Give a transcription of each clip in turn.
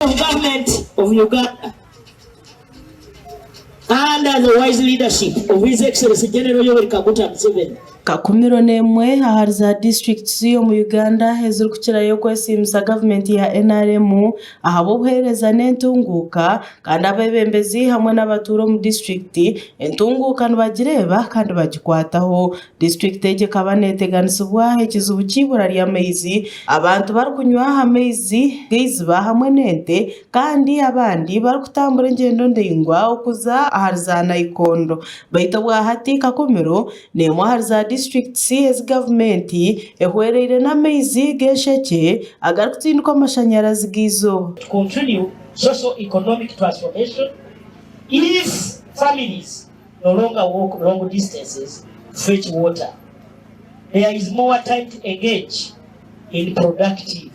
Government of Uganda, under the wise leadership of His Excellency General Yoweri Kaguta Museveni, Kakumiro nemwe ahari za districts yo mu Uganda hezuru kukira yo kwesimisa government ya NRM ahabo buhereza n'entunguka kandi abebembezi hamwe n'abaturo mu district entunguka nibagireba kandi bagikwataho district ege kabaneteganisibwa ekizubu kibura lya maizi abantu bari kunywa amaizi geiziba hamwe nente kandi abandi bari kutambura ingendo ndingwa okuza ahari za Naikondo baita bwa hati Kakumiro nemwe ahari za district CS government ehwereire n'amaizi gesheke agarutsindwa amashanyarazi gizo to continue socio-economic transformation if families no longer walk long distances to fetch water. There is more time to engage in productive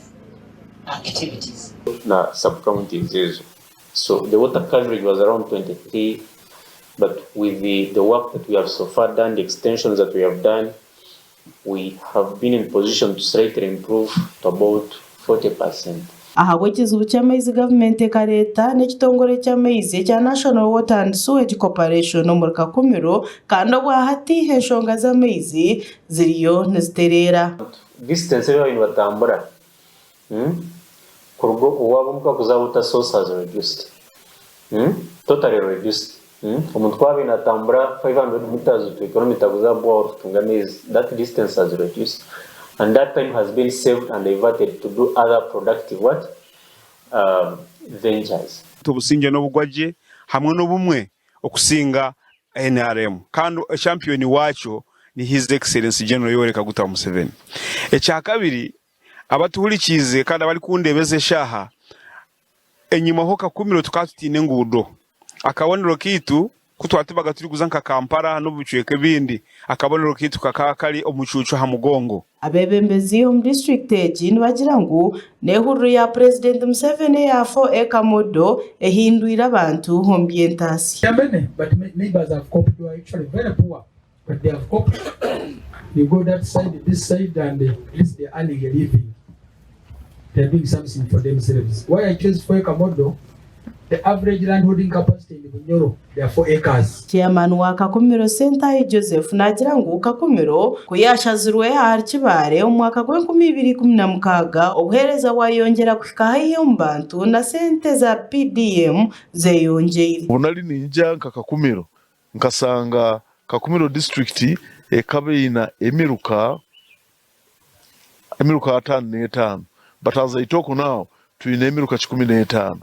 activities. Na sub-counties is so the water coverage was around 23, but with the work that we have so far done, the extensions that we have done, we have been in position to slightly improve to about 40%. Ahabwe kizubu cy'amaizi government ekareta n'ekitongore cy'amaizi cya National Water and Sewage Corporation mu Kakumiro kandi bwa hati heshonga z'amaizi ziriyo neziterera distance y'abantu batambura kurgo uwabo muka kuzabuta sources reduced totally reduced umuntu twabina tambura 500 meters to kilometer kuzabwa tungamezi that distance has reduced and that time has been saved and diverted to do other productive ventures. Tubusinge no bugwaje hamwe no bumwe okusinga NRM kandi champion wacho ni His Excellency General Yoweri Kaguta Museveni. Ekya kabiri abatuhulikize kandi abali kundebeze shaha enyuma ho Kakumiro tukatutine ngudo akabonero kitu kutwatibaga turi kuzanka Kampala no bucweke bindi akabonero kitu kakakali omucucu ha mugongo abebembezi mu district egi nibagira ngo nehuru ya President Museveni ya 4 ekamodo ehinduira abantu hombientasi but neighbors have coped to actually very poor but they have coped. They go that side this side and at least they are living. They are doing something for themselves. Why I choose 4 ekamodo? The average land holding capacity in Bunyoro, they are 4 acres. Chairman wa Kakumiro Center Joseph nagira ngo Kakumiro kuyashazirwe hari kibare umwaka gwa 2016 obuhereza wayongera kwikahiyo mbantu na sente za PDM zeyongeye. Bonali ninja Kakumiro nkasanga Kakumiro district ekabeina emiruka 5 but as I talk now tuine emiruka 15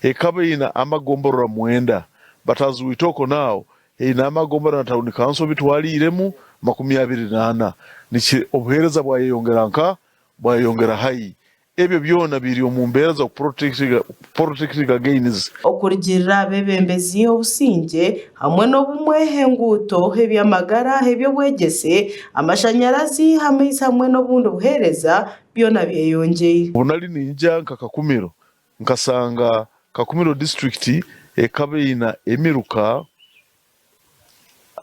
ekabeina amagomborora 9 but as we talk now ina amagomborora town council bitwaliremu 24 nichi obuhereza bwayongera hayi ebyo byona biri omumbera za protect against okurigirira bebembezi obusinge hamwe no bumwe nguto hebyamagara hebyo bwegese amashanyarazi hamwe no bundo buhereza byona byeyongeye. Bonali ninja Kakumiro nkasanga Kakumiro district ekabeina emiruka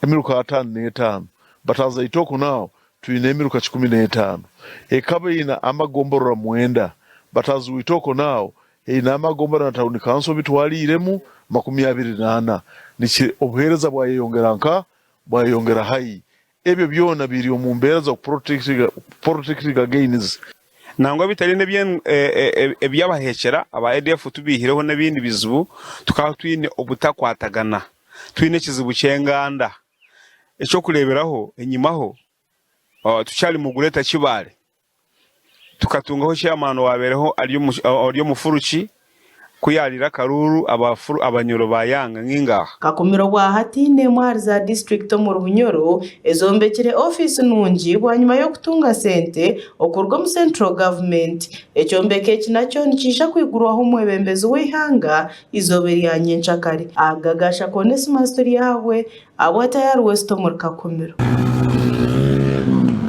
5 but as I talk now tuine emiruka 15 ekabeina amagomborora 9 but as we talk now ina amagomborora town council bitwaliremu 24 nichi obuhereza bwayongera hayi ebyo byona biri omumbera za protect against nangwa bitari nebyen ebyabahekera aba ADF tubihireho nabindi bizubu tukaba twine obutakwatagana twine kizibu cyenganda eco kureberaho enyimaho tucyali mugureta kibale tukatungaho chairman wabereho ariyo mufuruki kuyalira karuru abanyoro bayanga nginga Kakumiro bwa hati ne mwari za district mu Rubunyoro ezombekire office nungi bwanyuma yo kutunga sente okurwa mu central government ecyombeke kinacyo nikisha kwigurwaho umwebembezi w'ihanga izoberi yanyenshakare agagasha konesi master yawe abwata ya West mu Kakumiro.